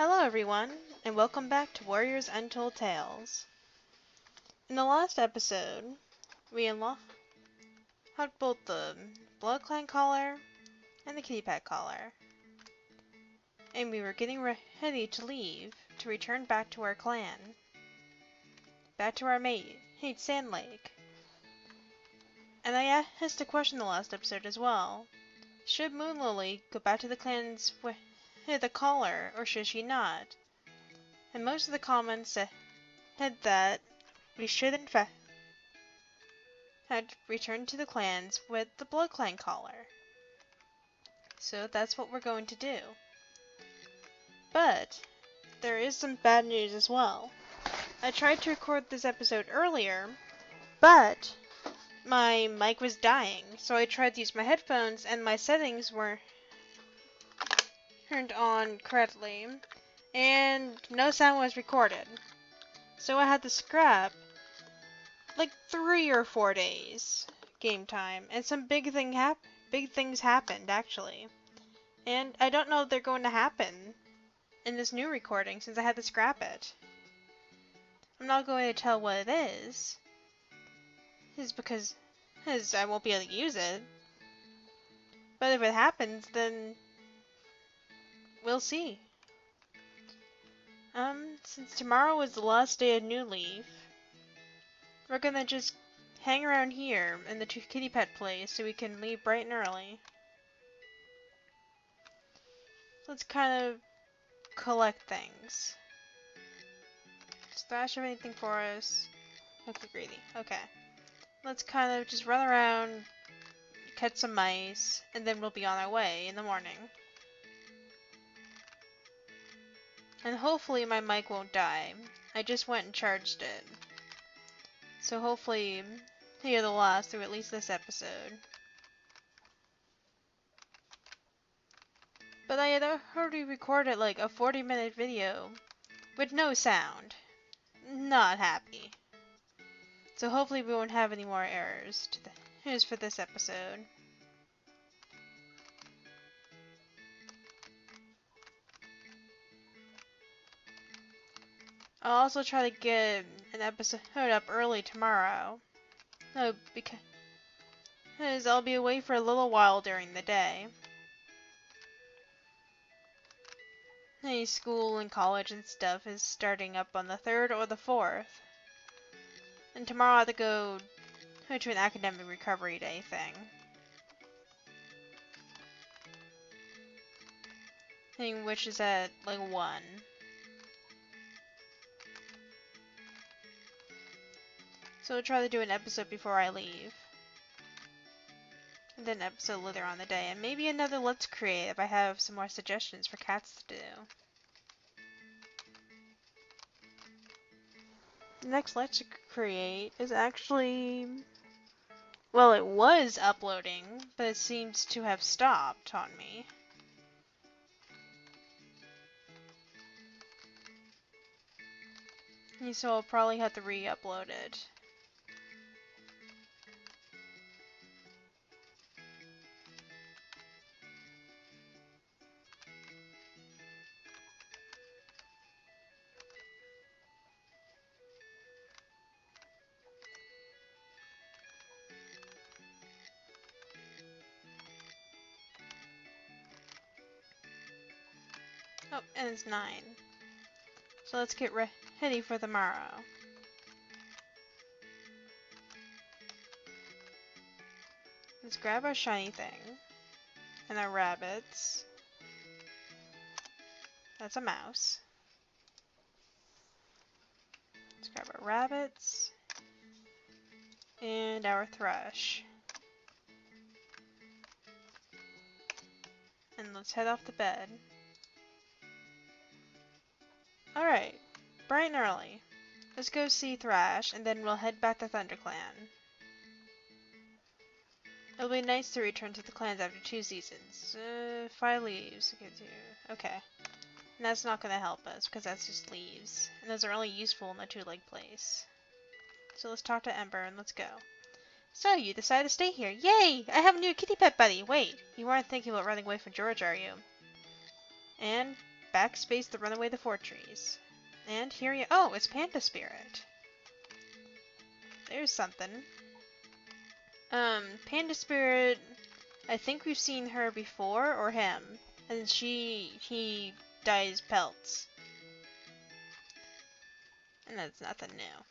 Hello everyone, and welcome back to Warriors Untold Tales. In the last episode, we unlocked both the bloodclan collar and the kitty pet collar. And we were getting ready to leave to return back to our clan. Back to our mate, Sandlake. And I asked a question in the last episode as well. Should Moonlily go back to the clans with the collar, or should she not? And most of the comments said that we should in fact return to the clans with the bloodclan collar. So that's what we're going to do. But there is some bad news as well. I tried to record this episode earlier, but my mic was dying, so I tried to use my headphones and my settings were turned on correctly, and no sound was recorded. So I had to scrap like 3 or 4 days game time, and some big things happened actually. And I don't know if they're going to happen in this new recording since I had to scrap it. I'm not going to tell what it is. It's because I won't be able to use it. But if it happens, then we'll see. Since tomorrow is the last day of New Leaf, we're gonna just hang around here in the kitty pet place so we can leave bright and early. Let's kind of collect things. Does Thrash have anything for us? Okay, greedy. Okay. Let's kind of just run around, catch some mice, and then we'll be on our way in the morning. And hopefully my mic won't die. I just went and charged it. So hopefully it'll last through at least this episode. But I had already recorded like a 40-minute video with no sound. Not happy. So hopefully we won't have any more errors for this episode. I'll also try to get an episode up early tomorrow. No, because I'll be away for a little while during the day. School and college and stuff is starting up on the 3rd or the 4th. And tomorrow I have to go to an academic recovery day thing, which is at like 1. So I'll try to do an episode before I leave. And then an episode later on the day. And maybe another Let's Create if I have some more suggestions for cats to do. The next Let's Create is actually... well, it was uploading, but it seems to have stopped on me. So I'll probably have to re-upload it. Oh, and it's 9. So let's get ready for tomorrow. Let's grab our shiny thing. And our rabbits. That's a mouse. Let's grab our rabbits. And our Thrash. And let's head off to bed. Alright, bright and early. Let's go see Thrash, and then we'll head back to thunderclan. It'll be nice to return to the clans after 2 seasons. 5 leaves. Okay. And that's not going to help us, because that's just leaves. And those are only useful in the twoleg place. So let's talk to Ember, and let's go. So, you decided to stay here. Yay! I have a new kitty pet buddy! Wait, you weren't thinking about running away from George, are you? And backspace the runaway the fortress. And here you— oh, it's Panda Spirit. There's something. Panda Spirit, I think we've seen her before, or him. And he dyes pelts. And that's nothing new.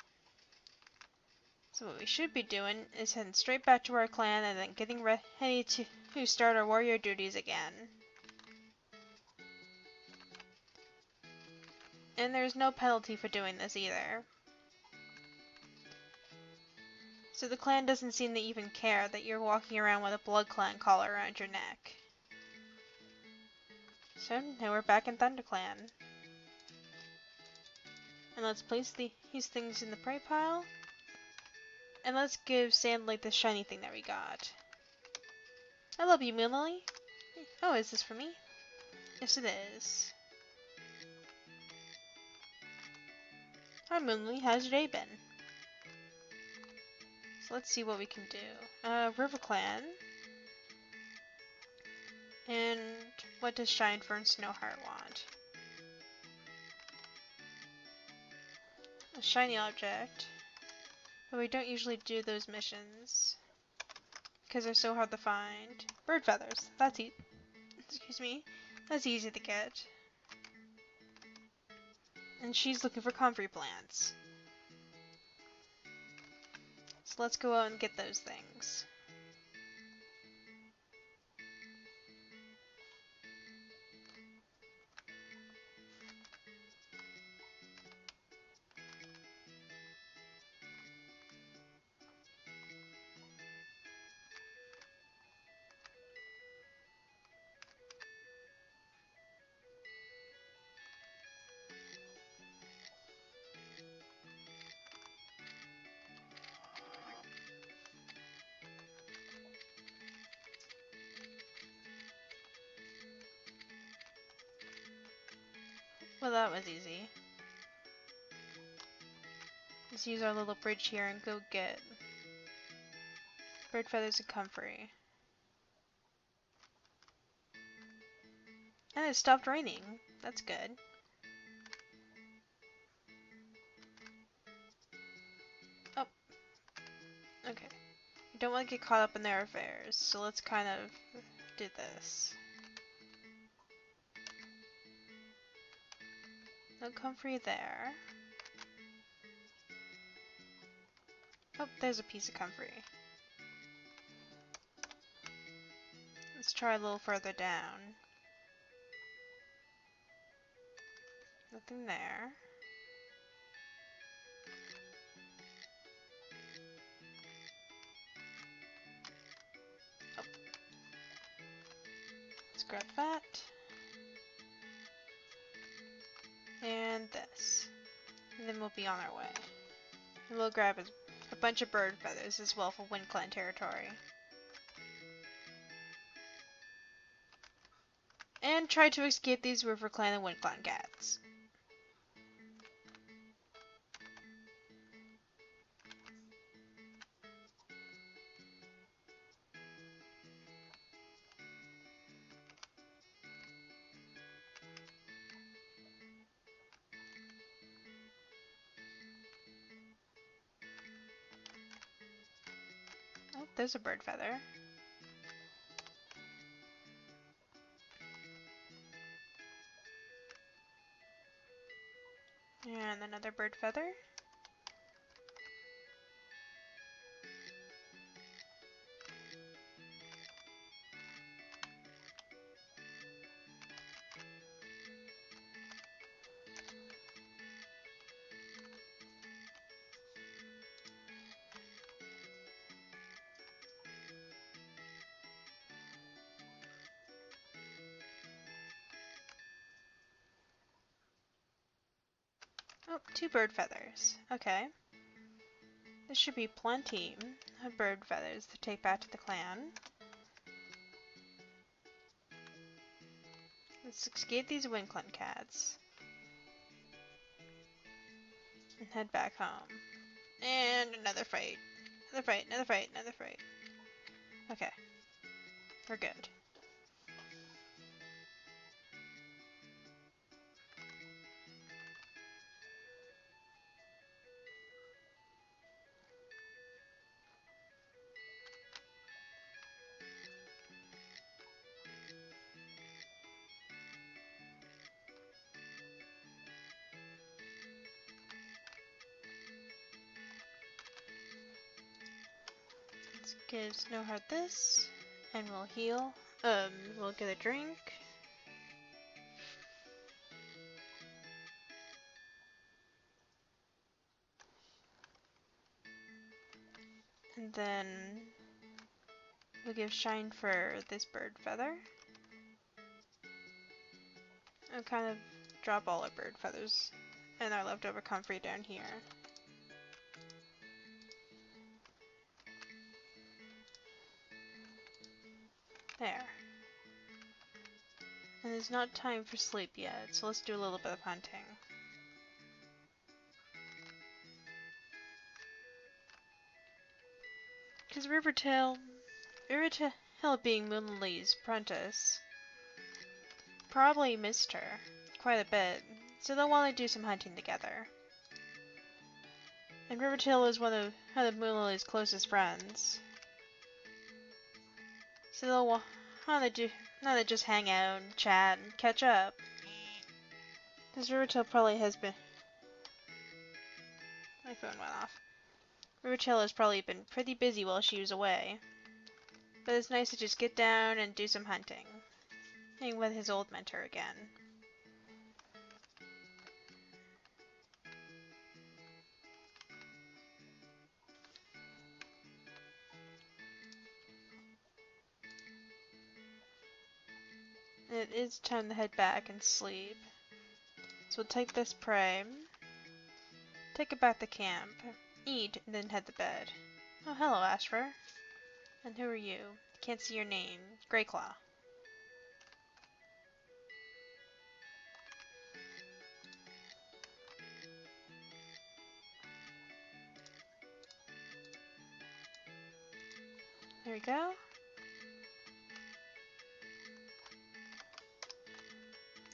So what we should be doing is heading straight back to our clan and then getting ready to start our warrior duties again. And there's no penalty for doing this either. So the clan doesn't seem to even care that you're walking around with a bloodclan collar around your neck. So now we're back in ThunderClan. And let's place these things in the prey pile. And let's give Sandlake the shiny thing that we got. I love you, Moonlily. Oh, is this for me? Yes, it is. Hi, Moonlily. How's your day been? So let's see what we can do. RiverClan. And what does Shinefern Snowheart want? A shiny object. But we don't usually do those missions because they're so hard to find. Bird feathers. That's excuse me. That's easy to get. And she's looking for comfrey plants. So let's go out and get those things. Well, that was easy. Let's use our little bridge here and go get bird feathers and comfrey. And it stopped raining. That's good. Oh. Okay. We don't want to get caught up in their affairs, so let's kind of do this. No comfrey there. Oh, there's a piece of comfrey. Let's try a little further down. Nothing there. Oh. Let's grab that. And this. And then we'll be on our way. And we'll grab a bunch of bird feathers as well for WU.T territory. And try to escape these RiverClan and WU.T cats. Oh, there's a bird feather. And another bird feather. Oh, 2 bird feathers. Okay. There should be plenty of bird feathers to take back to the clan. Let's escape these WU.T cats. And head back home. And another fight. Another fight, another fight, another fight. Okay. We're good. Give Snowheart this, and we'll heal. We'll get a drink. And then we'll give Shine for this bird feather. And kind of drop all our bird feathers and our leftover comfrey down here. There. And it's not time for sleep yet, so let's do a little bit of hunting. Because Rivertail being Moonlily's apprentice, probably missed her quite a bit, so they'll want to do some hunting together. And Rivertail is one of Moonlily's closest friends, so they'll want to just hang out, and chat, and catch up. Because Rivertail probably has been... My phone went off. Rivertail has probably been pretty busy while she was away. But it's nice to just get down and do some hunting. Hang with his old mentor again. And it is time to head back and sleep. So we'll take this prey, take it back to camp, eat, and then head to bed. Oh, hello, Ashfur. And who are you? Can't see your name. Greyclaw. There we go.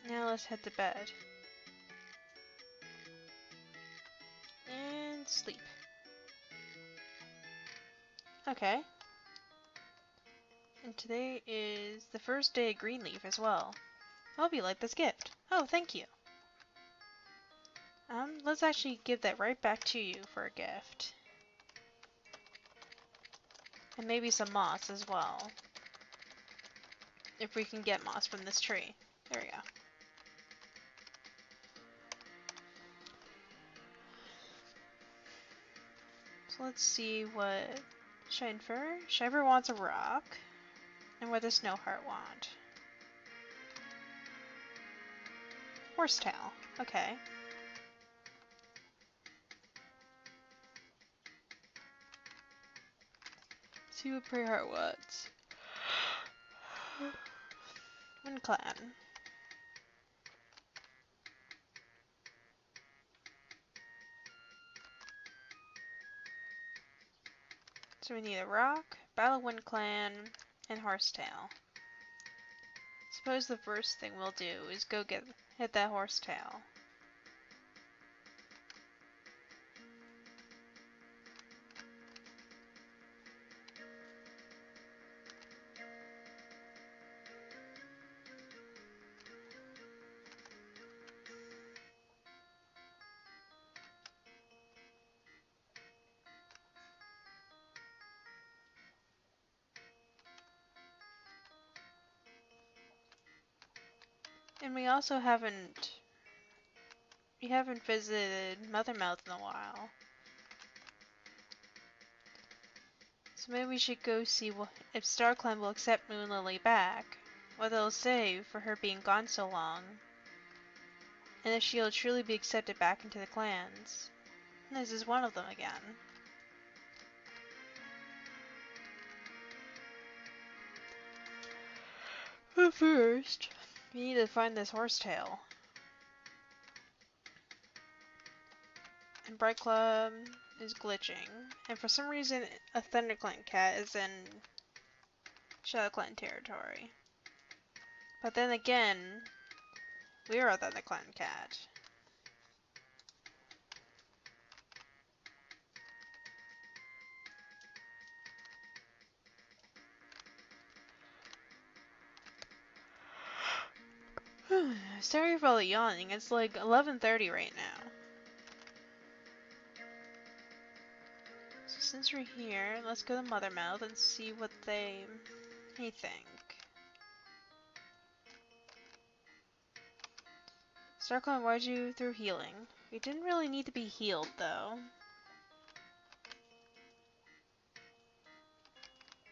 Now let's head to bed. And sleep. Okay. And today is the first day of Greenleaf as well. I hope you like this gift. Oh, thank you. Let's actually give that right back to you for a gift. And maybe some moss as well. If we can get moss from this tree. There we go. So let's see what Shiver wants a rock. And what does Snowheart want? Horsetail. Okay. See what Preyheart wants. Clan. So we need a rock, Battle Clan, and Horsetail. Suppose the first thing we'll do is go hit that Horsetail. And we also haven't visited Mothermouth in a while. So maybe we should go see if StarClan will accept Moonlily back, what they'll say for her being gone so long, and if she'll truly be accepted back into the clans. And this is one of them again. But first, we need to find this Horsetail. And Bright Club is glitching, and for some reason a ThunderClan cat is in ShadowClan territory. But then again, we're a ThunderClan cat. Sorry for all the yawning, it's like 11:30 right now. So since we're here, let's go to Mothermouth and see what they think. Starclan wired you through healing. We didn't really need to be healed, though.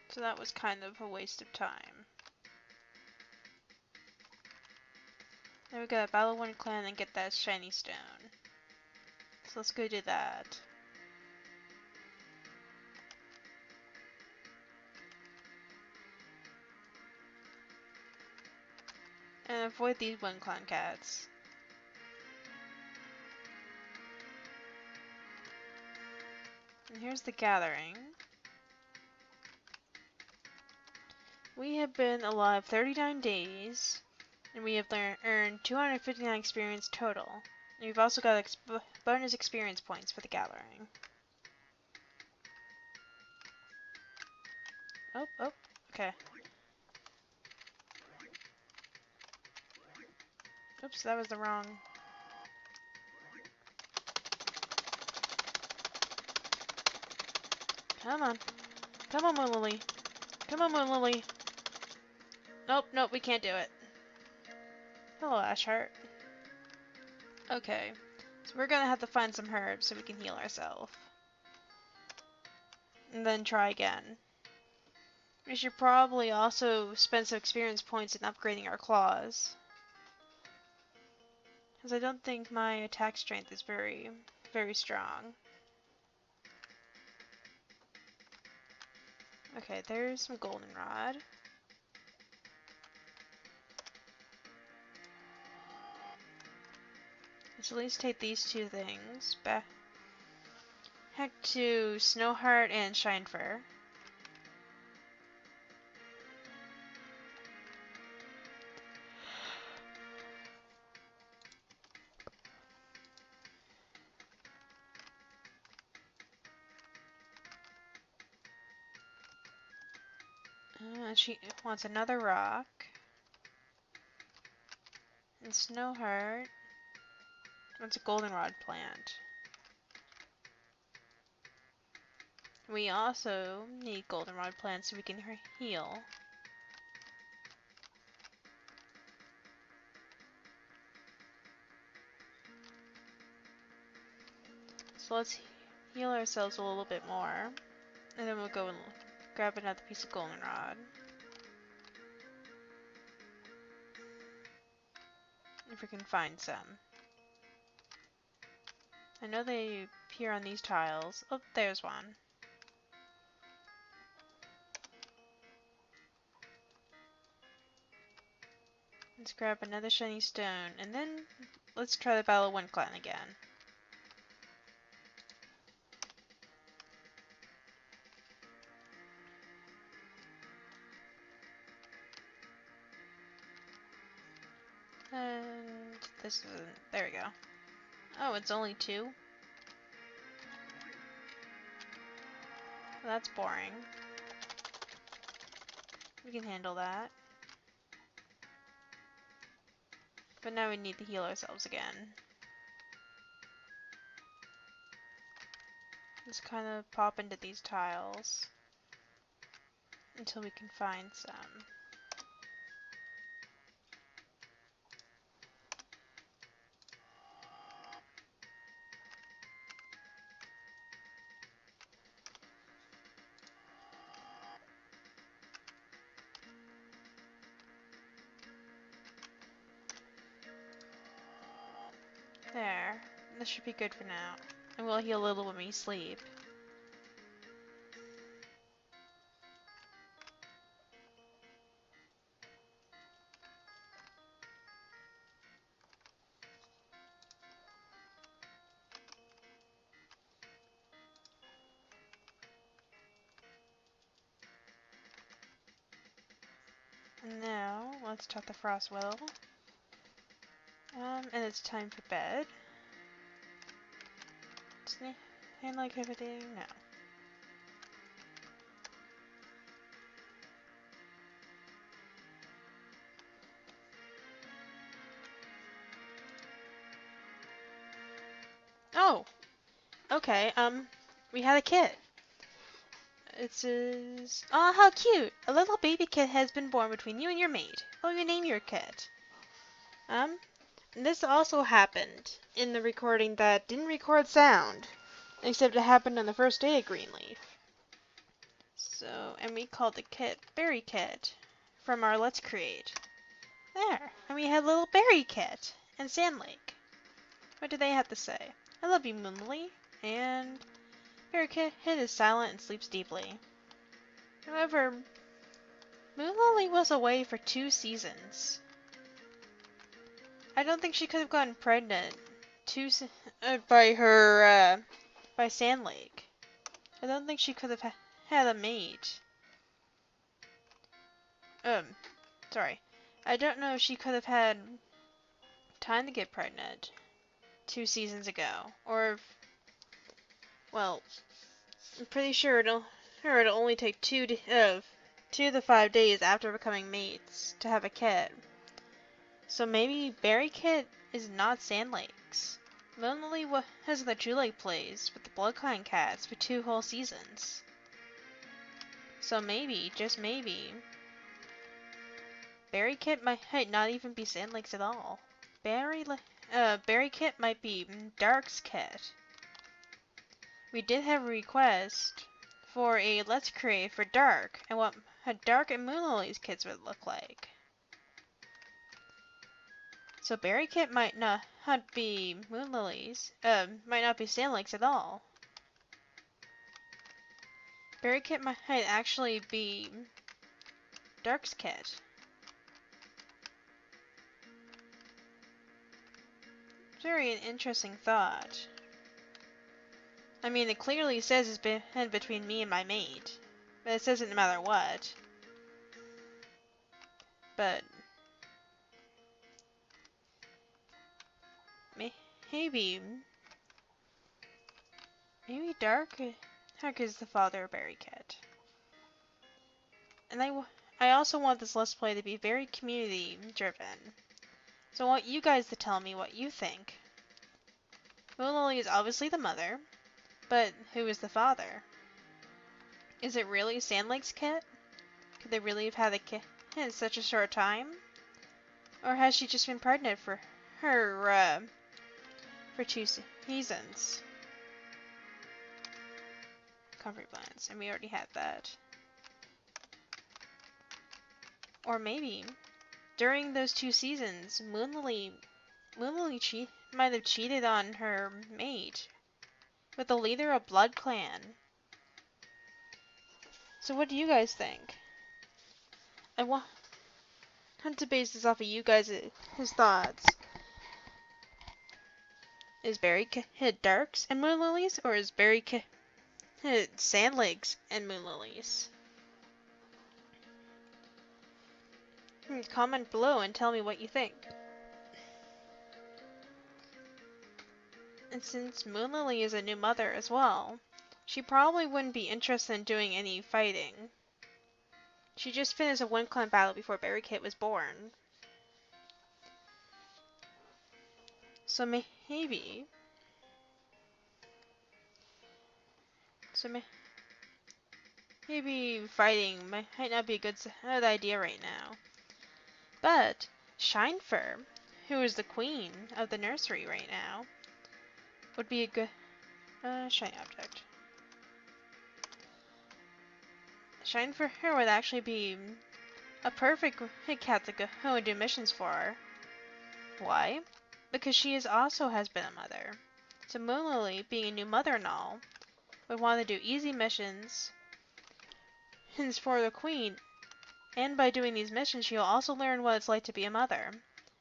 So that was kind of a waste of time. Then we gotta battle one clan and get that shiny stone. So let's go do that. And avoid these one clan cats. And here's the gathering. We have been alive 39 days, and we have earned 259 experience total. And we've also got bonus experience points for the gathering. Oh, okay. Oops, that was the wrong. Come on. Come on, Moonlily. Come on, Moonlily. Nope, we can't do it. Hello, Ashheart. Okay, so we're gonna have to find some herbs so we can heal ourselves. And then try again. We should probably also spend some experience points in upgrading our claws. Because I don't think my attack strength is very strong. Okay, there's some goldenrod. Let's at least take these two things. Back to Snowheart and Shinefur. She wants another rock. And Snowheart wants a goldenrod plant. We also need goldenrod plants so we can heal. So let's heal ourselves a little bit more. And then we'll go and grab another piece of goldenrod. If we can find some. I know they appear on these tiles. Oh, there's one. Let's grab another shiny stone, and then let's try the Battle of One Clan again. And this isn't. There we go. Oh, it's only 2? Well, that's boring. We can handle that. But now we need to heal ourselves again. Just kind of pop into these tiles until we can find some. There. This should be good for now. And we'll heal a little when we sleep. And now, let's talk the Frostwell. And it's time for bed. And like everything? No. Oh! Okay, we had a kid. It says, "Aw, how cute! A little baby kit has been born between you and your mate. What will you name your kit?" And this also happened in the recording that didn't record sound, except it happened on the first day of Greenleaf. So, and we called the kit Berry Kit from our Let's Create. There, and we had little Berry Kit and Sandlake. What do they have to say? "I love you, Moonlily," and "Berry Kit is silent and sleeps deeply." However, Moonlily was away for 2 seasons. I don't think she could have gotten pregnant by Sandlake. I don't think she could have had a mate. Sorry. I don't know if she could have had time to get pregnant 2 seasons ago, or if, well, I'm pretty sure it'll only take 2 to 5 days after becoming mates to have a kid. So maybe Berry Kit is not Sandlake's. Moonlily was in the twoleg plays with the bloodclan cats for 2 whole seasons. So maybe, just maybe, Berry Kit might not even be Sandlake's at all. Berry Kit might be Dark's kit. We did have a request for a Let's Create for Dark and what Dark and Moonlily's kids would look like. So Berry Kit might not be Moonlily's, might not be Sandlake's at all. Berry Kit might actually be Dark's kit. Very an interesting thought. I mean, it clearly says it's been between me and my mate, but it says it no matter what. But maybe Dark is the father of Berry Kit. And I also want this Let's Play to be very community driven. So I want you guys to tell me what you think. Moonlily is obviously the mother, but who is the father? Is it really Sandlake's kit? Could they really have had a kid in such a short time? Or has she just been pregnant for 2 seasons? Comfort plans, and we already had that. Or maybe during those 2 seasons, Moonlily might have cheated on her mate with the leader of bloodclan. So what do you guys think? I want to base this off of you guys' his thoughts. Is Berry Kit Dark's and Moonlily's, or is Berry Kit Sandlake's and Moonlily's? Comment below and tell me what you think. And since Moonlily is a new mother as well, she probably wouldn't be interested in doing any fighting. She just finished a WoT battle before Berry Kit was born. So maybe fighting might not be a good idea right now. But Shinefur, who is the queen of the nursery right now, would be a good shiny object. Shinefur would actually be a perfect cat to go and do missions for her. Why? Because she also has been a mother. So Moonlily, being a new mother and all, would want to do easy missions for the queen, and by doing these missions she'll also learn what it's like to be a mother,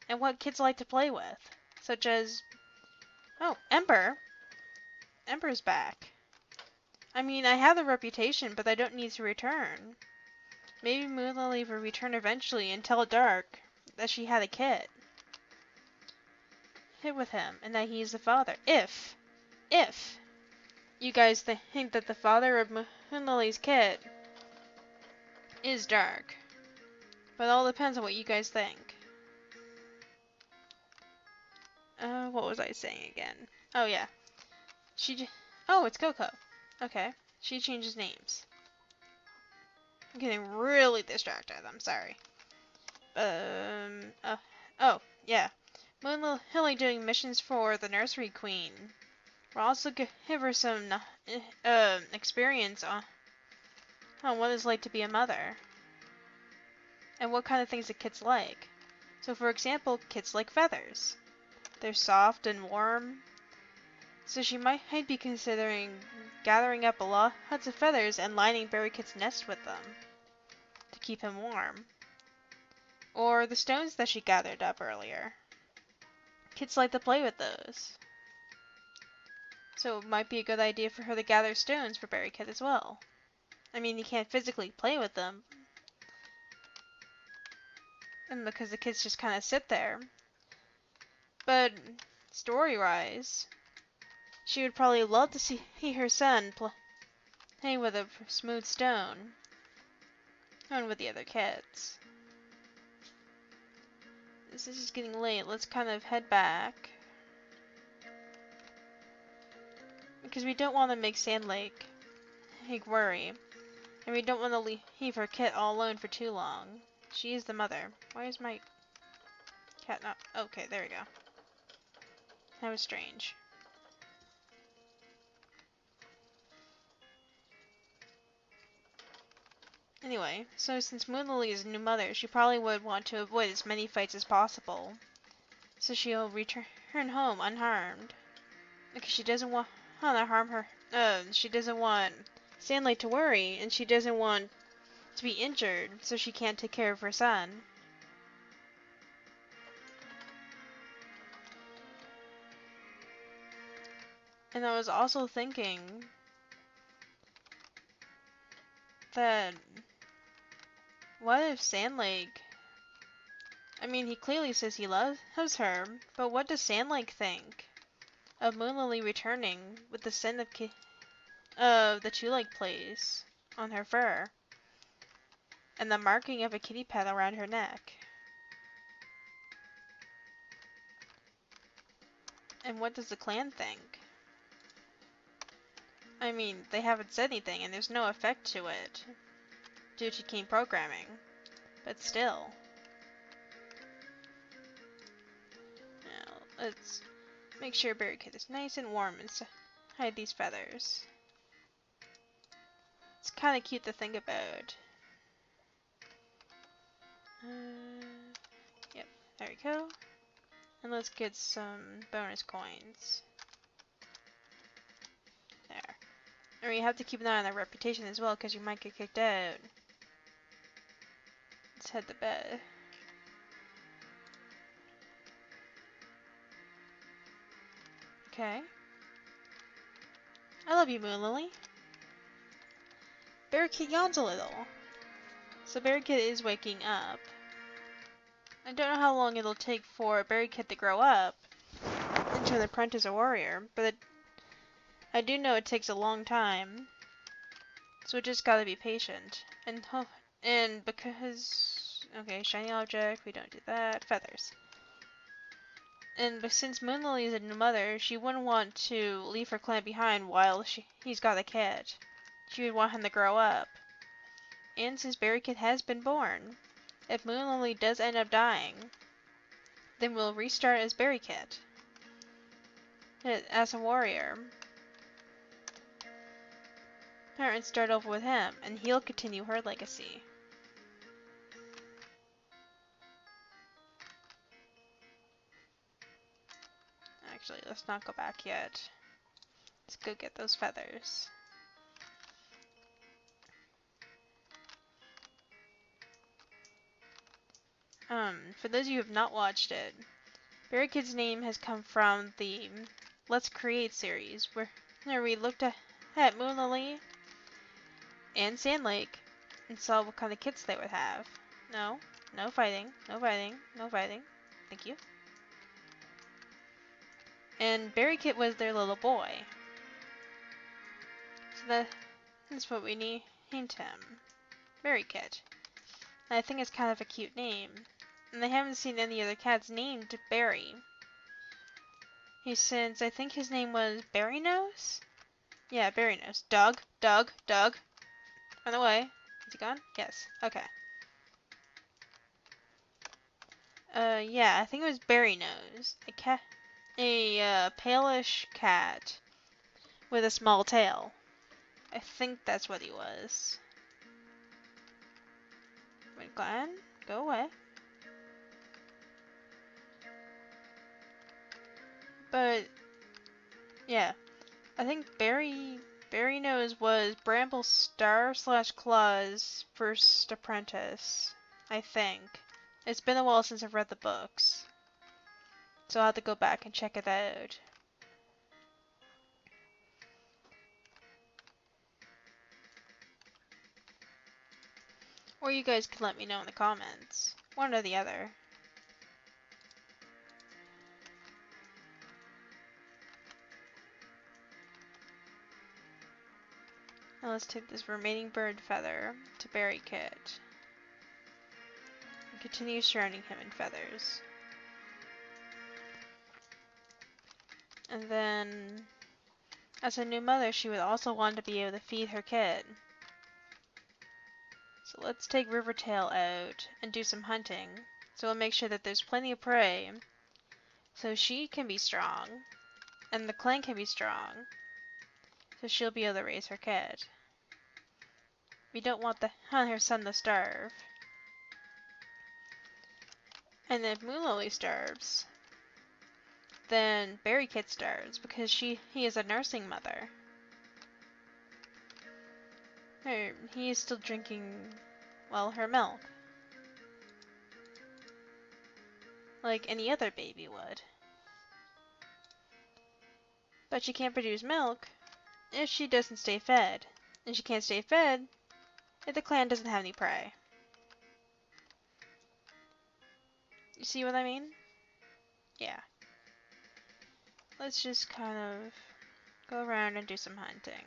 and what kids like to play with, such as, oh, Ember! Ember's back. I mean, I have the reputation, but I don't need to return. Maybe Moonlily will return eventually and tell Dark that she had a kid with him, and that he's the father. If you guys think that the father of Moonlily's kid is Dark. But it all depends on what you guys think. What was I saying again? Oh yeah. Oh, it's Coco. Okay. She changes names. I'm getting really distracted. I'm sorry. Oh, yeah. Moonlily doing missions for the nursery queen. We'll also give her some experience on what it's like to be a mother. And what kind of things the kids like. So for example, kids like feathers. They're soft and warm. So she might be considering gathering up lots of feathers and lining Berry Kit's nest with them to keep him warm. Or the stones that she gathered up earlier. Kids like to play with those. So it might be a good idea for her to gather stones for Berry Kit as well. I mean, you can't physically play with them, and because the kids just kind of sit there. But story-wise, she would probably love to see her son play with a smooth stone, and with the other kids. This is just getting late. Let's kind of head back. Because we don't want to make Sandlake worry. And we don't want to leave her kit all alone for too long. She is the mother. Why is my cat not... Okay, there we go. That was strange. Anyway, so since Moonlily is a new mother, she probably would want to avoid as many fights as possible. So she'll return home unharmed. Because she doesn't want to harm her... she doesn't want Sandlake to worry, and she doesn't want to be injured, so she can't take care of her son. And I was also thinking that what if Sandlake... I mean, he clearly says he loves her, but what does Sandlake think of Moonlily returning with the scent of the twoleg place on her fur and the marking of a kitty pad around her neck? And what does the clan think? I mean, they haven't said anything and there's no effect to it due to keen programming, but still. Now, let's make sure Berry Kit is nice and warm inside these feathers. It's kind of cute to think about. Yep, there we go. And let's get some bonus coins. There. And we have to keep an eye on our reputation as well, because you might get kicked out. Let's head to bed. Okay. I love you, Moonlily. Berry Kit yawns a little. So Berry Kit is waking up. I don't know how long it'll take for Berry Kit to grow up into an apprentice or warrior, but I do know it takes a long time. So we just gotta be patient. And because... Okay, shiny object, we don't do that. Feathers. And since Moonlily is a new mother, she wouldn't want to leave her clan behind while he's got a kid. She would want him to grow up. And since Berry Kit has been born, if Moonlily does end up dying, then we'll restart as Berry Kit. As a warrior. And start over with him, and he'll continue her legacy. Actually, let's not go back yet. Let's go get those feathers. For those of you who have not watched it, Berry Kit's name has come from the Let's Create series, where we looked at Moonlily and Sandlake and saw what kind of kits they would have. No fighting, no fighting, no fighting. Thank you. And Berry Kit was their little boy. So that's what we named him. Berry Kit. And I think it's kind of a cute name. And I haven't seen any other cats named Berry. Since I think his name was Berry Nose? Yeah, Berry Nose. Doug. Run away. Is he gone? Yes. Okay. Yeah, I think it was Berry Nose. A palish cat with a small tail. I think that's what he was. Wait, Glenn, go away. But yeah, I think Berry Nose was Bramble Star / Claw's first apprentice. I think. It's been a while since I've read the books, so I'll have to go back and check it out. Or you guys can let me know in the comments. One or the other. Now let's take this remaining bird feather to Berry Kit. And continue surrounding him in feathers. And then, as a new mother, she would also want to be able to feed her kid. So let's take Rivertail out and do some hunting. So we'll make sure that there's plenty of prey, so she can be strong, and the clan can be strong, so she'll be able to raise her kid. We don't want her son to starve. And if Moonlily starves, then Berry Kit starves because he is a nursing mother. He is still drinking, well, her milk. Like any other baby would. But she can't produce milk if she doesn't stay fed. And she can't stay fed if the clan doesn't have any prey. You see what I mean? Yeah. Let's just kind of go around and do some hunting.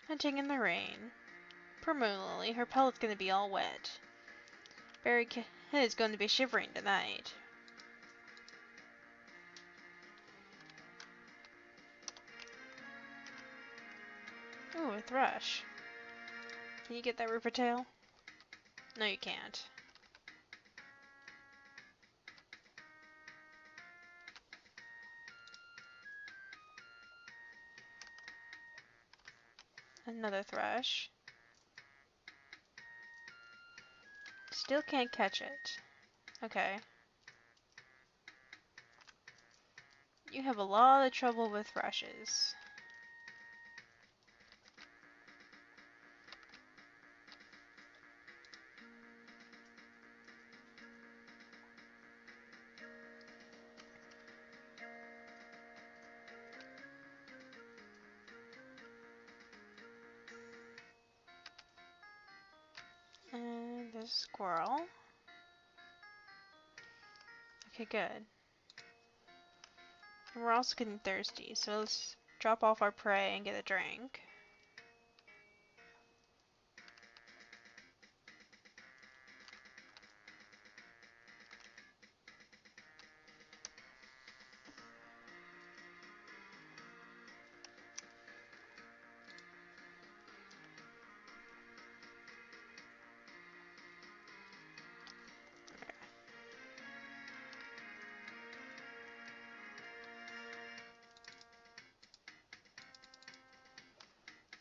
Hunting in the rain. Poor Moonlily, her pellet's gonna be all wet. Berry Kit is going to be shivering tonight. Ooh, a thrush. Can you get that Rivertail? No, you can't. Another thrush. Still can't catch it. Okay. You have a lot of trouble with thrushes. And there's a squirrel. Okay, good. We're also getting thirsty, so let's drop off our prey and get a drink.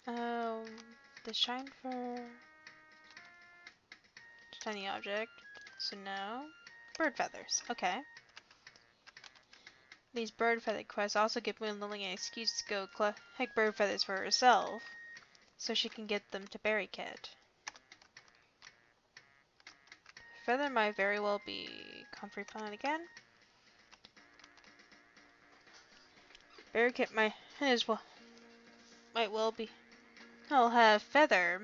Oh, the shine for shiny object. So no. Bird feathers. Okay. These bird feather quests also give Moonlily an excuse to go collect bird feathers for herself, so she can get them to Berry Kit. Feather might very well be Comfrey Plant again. Berry Kit might well be. He'll have Feather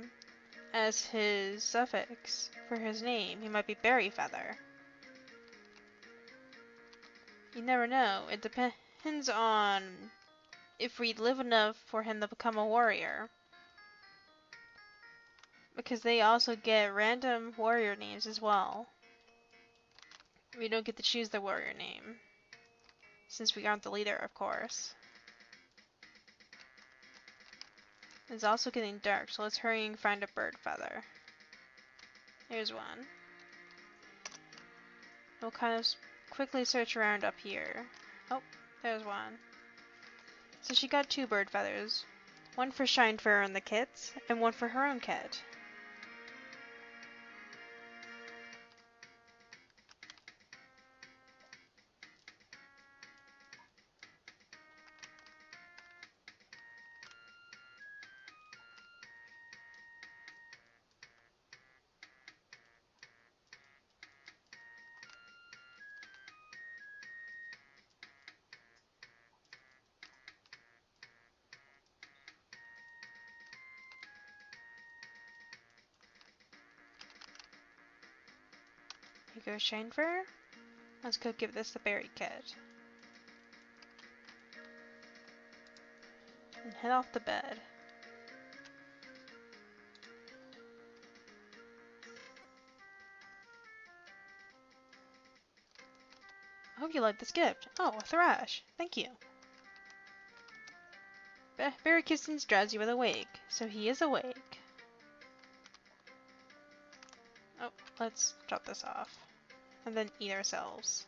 as his suffix for his name. He might be Berry Feather. You never know. It depends on if we live enough for him to become a warrior. Because they also get random warrior names as well. We don't get to choose the warrior name, since we aren't the leader, of course. It's also getting dark, so let's hurry and find a bird feather. Here's one. We'll kind of quickly search around up here. Oh, there's one. So she got 2 bird feathers. One for Shine for her and the kits, and one for her own kit. Here goes Shine for her. Let's go give this the berry kit. And head off to bed. I hope you like this gift. Oh, a Thrash. Thank you. Berry Kissins drives you awake, so he is awake. Oh, let's drop this off. And then eat ourselves.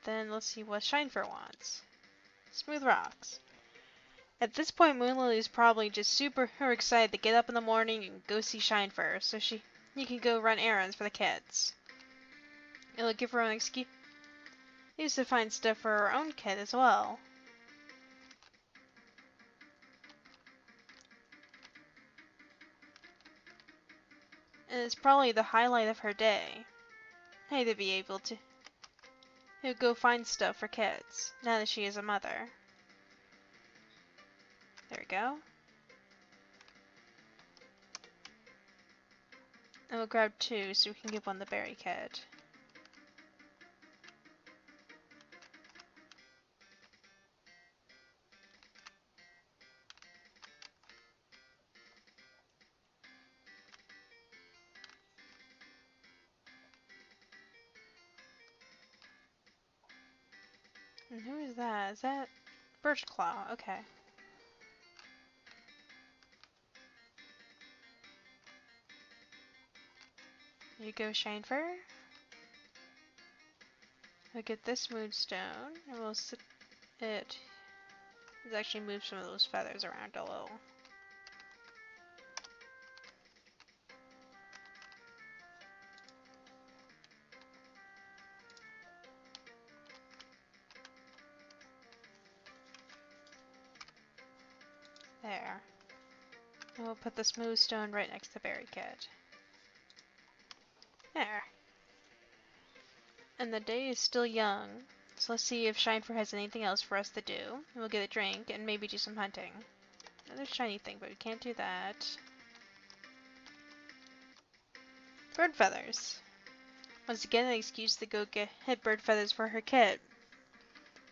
Then let's see what Shinefur wants. Smooth rocks. At this point, Moonlily is probably just super excited to get up in the morning and go see Shinefur, so you can go run errands for the kids. It'll give her an excuse to find stuff for her own kid as well. And it's probably the highlight of her day. Hey, to be able to go find stuff for kids, now that she is a mother. There we go. And we'll grab 2 so we can give one the berry kit. And who is that? Is that Birch Claw? Okay. Here you go, Shinefur. We'll get this moonstone, and we'll sit it. Let's actually move some of those feathers around a little. There. And we'll put the smooth stone right next to berry kit. There. And the day is still young, so let's see if Shinefur has anything else for us to do. And we'll get a drink and maybe do some hunting. Another shiny thing, but we can't do that. Bird feathers. Once again, an excuse to go hit bird feathers for her kit.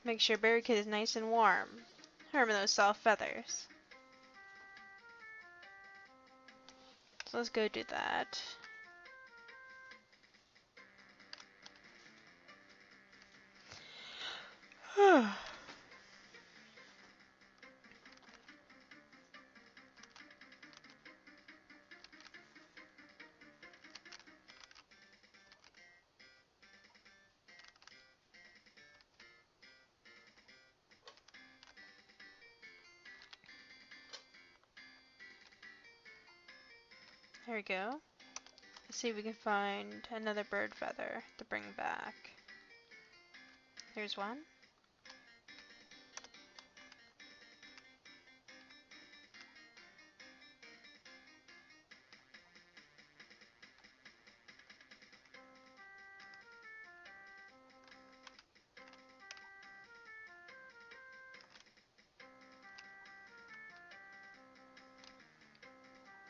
Make sure berry kit is nice and warm. Remember those soft feathers. So let's go do that. There we go. Let's see if we can find another bird feather to bring back. Here's one.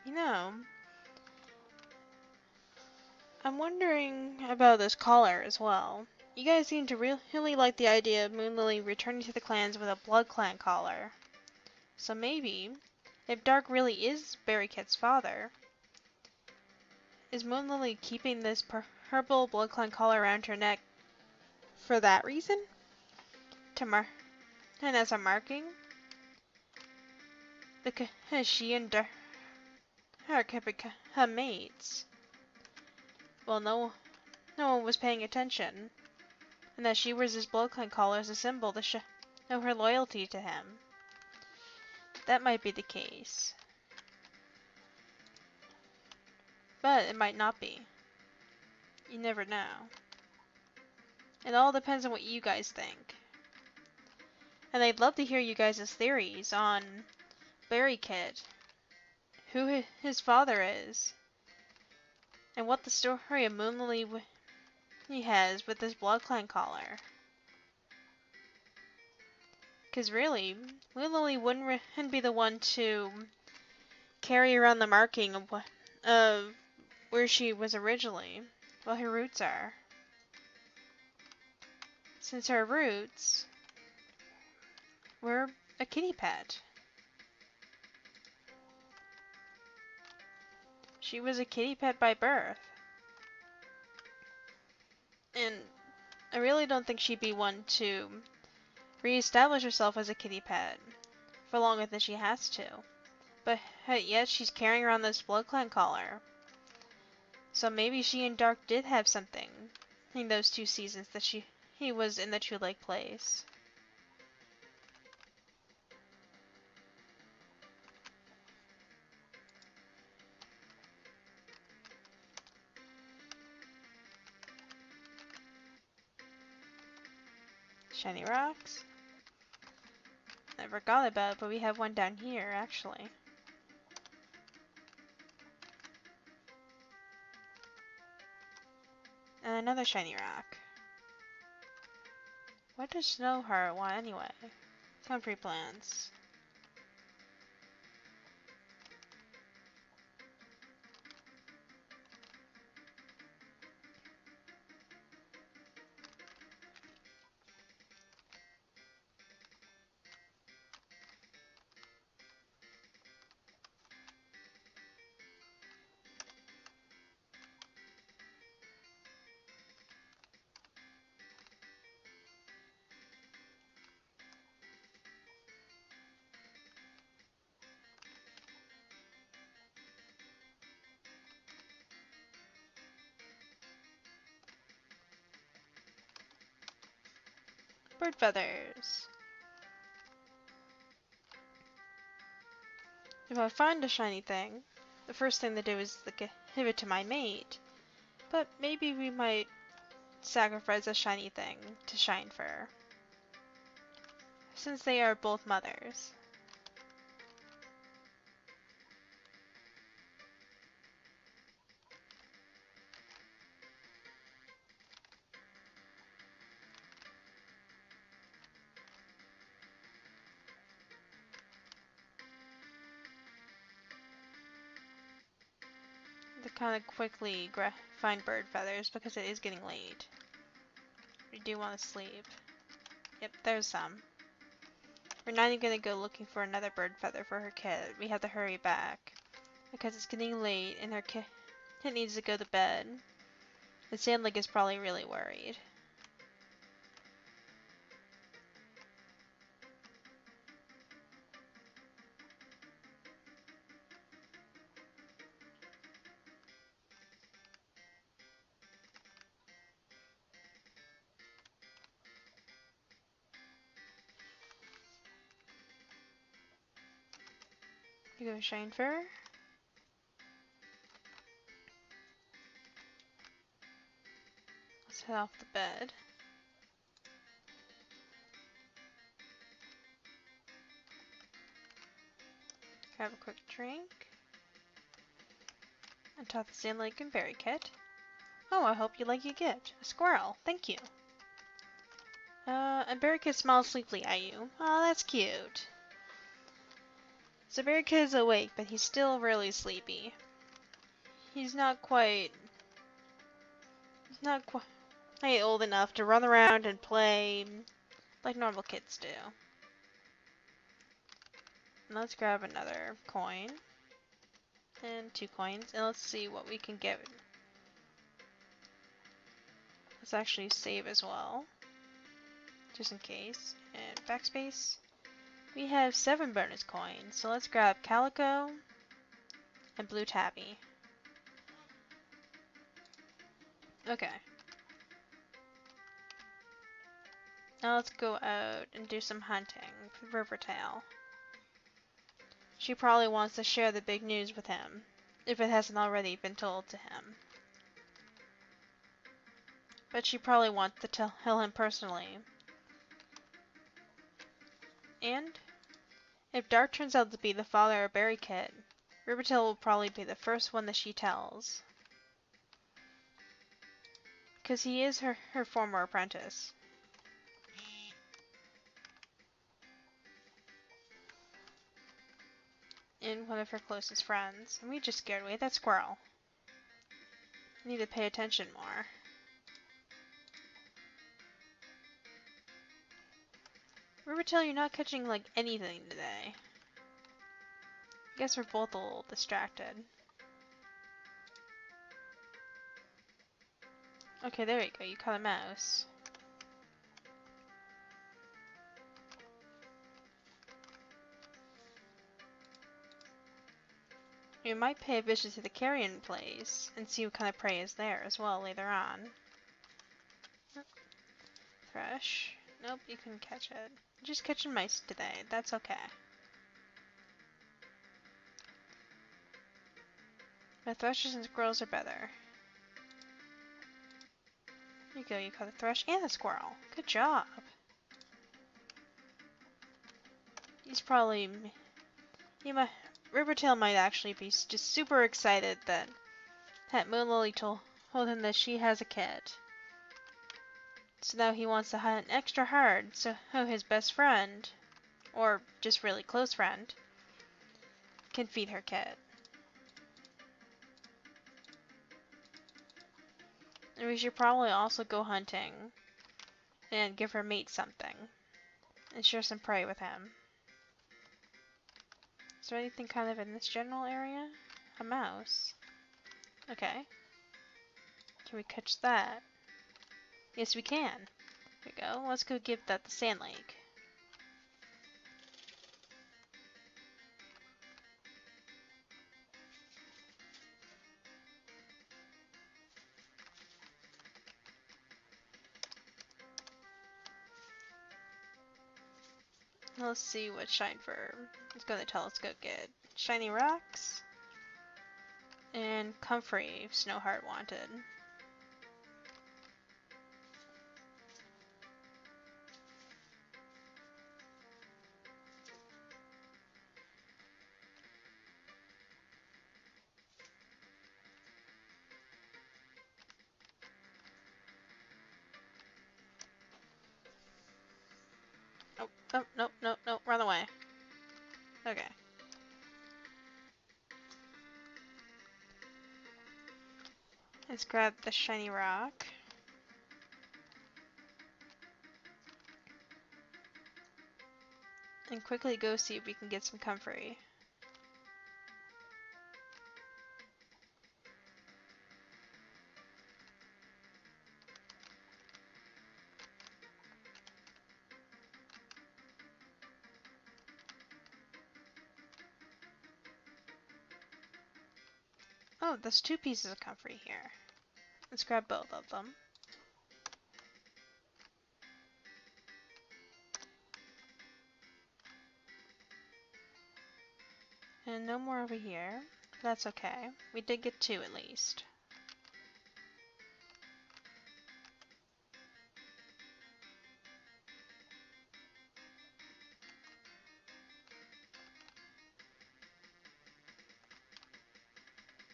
You know, I'm wondering about this collar as well. You guys seem to really like the idea of Moonlily returning to the clans with a bloodclan collar. So maybe, if Dark really is Berry Kit's father, is Moonlily keeping this purple bloodclan collar around her neck for that reason? And as a marking? she and her could become mates. Well, no one was paying attention, and that she wears his bloodclan collar as a symbol to show her loyalty to him. That might be the case, but it might not be. You never know. It all depends on what you guys think. And I'd love to hear you guys' theories on Berry Kid, who his father is, and what the story of Moonlily he has with this bloodclan collar. Because really, Moonlily wouldn't be the one to carry around the marking of where she was originally, what her roots are. Since her roots were a kitty pet. She was a kitty pet by birth. And I really don't think she'd be one to re-establish herself as a kitty pet for longer than she has to. But yet she's carrying around this bloodclan collar. So maybe she and Dark did have something in those 2 seasons that he was in the twoleg place. Shiny rocks. I forgot about it, but we have one down here actually. And another shiny rock. What does Snowheart want anyway? Comfrey plants. Bird feathers. If I find a shiny thing, the first thing to do is give it to my mate. But maybe we might sacrifice a shiny thing to Shinefur, since they are both mothers. To kind of quickly find bird feathers because it is getting late. We do want to sleep. Yep, there's some. We're not even going to go looking for another bird feather for her kid. We have to hurry back because it's getting late and her kid needs to go to bed. The Sandlake is probably really worried. You go Shinefur. Let's head off the bed. Grab a quick drink. And talk to Sandlake and Berry Kit. Oh, I hope you like your gift. A squirrel. Thank you. And Berry Kit smiles sleepily at you. Oh, that's cute. So Berry Kit is awake, but he's still really sleepy. He's not quite old enough to run around and play like normal kids do. And let's grab another coin. And 2 coins. And let's see what we can get. Let's actually save as well. Just in case. And backspace. We have 7 bonus coins, so let's grab Calico and Blue Tabby. Okay. Now let's go out and do some hunting with Rivertail. She probably wants to share the big news with him, if it hasn't already been told to him. But she probably wants to tell him personally. And if Dark turns out to be the father of Berry Kit, Rivertail will probably be the first one that she tells. Because he is her former apprentice. And one of her closest friends. And we just scared away that squirrel. Need to pay attention more. Rivertail, you're not catching like anything today. I guess we're both a little distracted. Okay, there you go. You caught a mouse. You might pay a visit to the carrion place and see what kind of prey is there as well later on. Thrash. Nope, you can catch it. Just catching mice today. That's okay. But thrushes and squirrels are better. There you go, you caught a thrush and a squirrel. Good job. He's probably... Rivertail might actually be just super excited that Moonlily told him that she has a kid. So now he wants to hunt extra hard so his best friend, or just really close friend, can feed her kid. And we should probably also go hunting and give her mate something and share some prey with him. Is there anything kind of in this general area? A mouse. Okay. Can we catch that? Yes, we can. There we go. Let's go give that to Sandlake. Let's see what Shinefur is going to tell us to go get. Shiny rocks and comfrey if Snowheart wanted. Oh, oh, no, run away. Okay. Let's grab the shiny rock. And quickly go see if we can get some comfrey. Oh, there's 2 pieces of comfrey here. Let's grab both of them. And no more over here. That's okay. We did get 2 at least.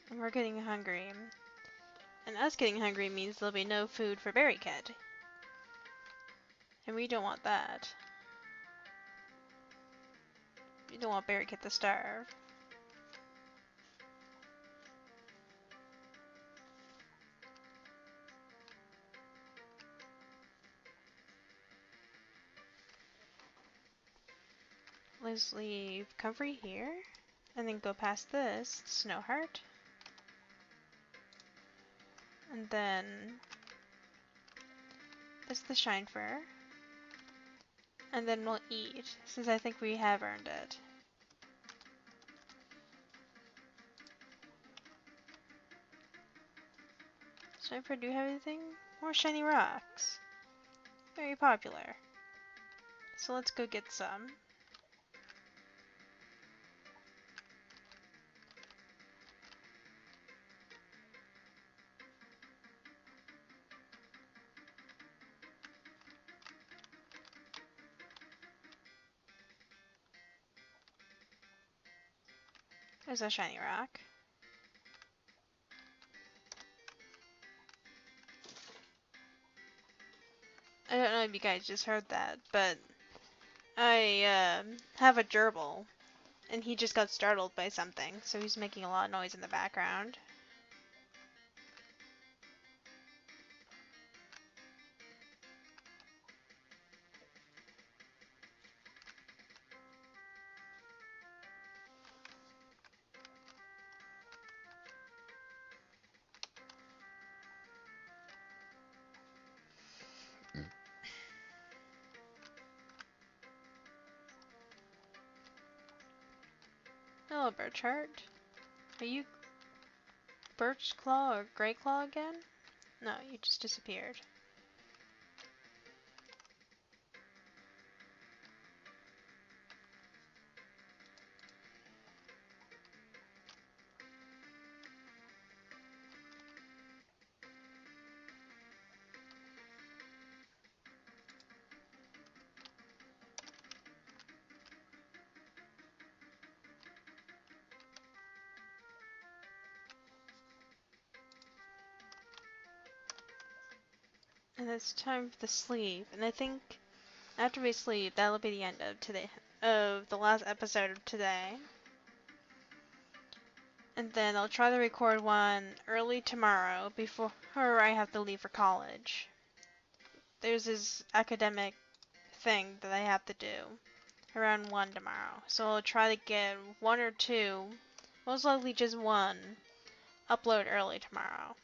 And we're getting hungry. And us getting hungry means there'll be no food for Berry Kit. And we don't want that. We don't want Berry Kit to starve. Let's leave comfrey here. And then go past this, Snowheart. And then this is the Shinefur. And then we'll eat, since I think we have earned it. Sniper, do you have anything? More shiny rocks. Very popular. So let's go get some. There's a shiny rock. I don't know if you guys just heard that, but I have a gerbil, and he just got startled by something, so he's making a lot of noise in the background. Hello, Birch Heart. Are you Birch Claw or Grey Claw again? No, you just disappeared. And it's time for the sleep, and I think after we sleep, that'll be the end of today, of the last episode of today. And then I'll try to record one early tomorrow before I have to leave for college. There's this academic thing that I have to do around 1 tomorrow. So I'll try to get 1 or 2, most likely just 1, upload early tomorrow.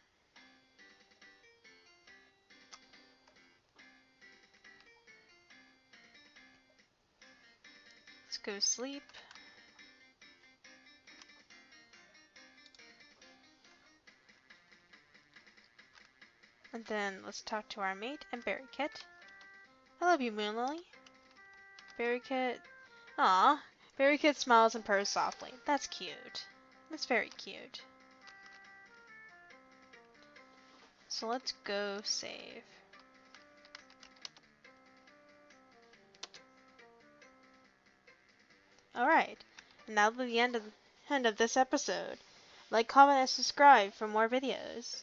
Let's go sleep. And then let's talk to our mate and Berry Kit. I love you, Moonlily. Berry Kit. Aw. Berry Kit smiles and purrs softly. That's cute. That's very cute. So let's go save. Alright. And that'll be the end of this episode. Like, comment, and subscribe for more videos.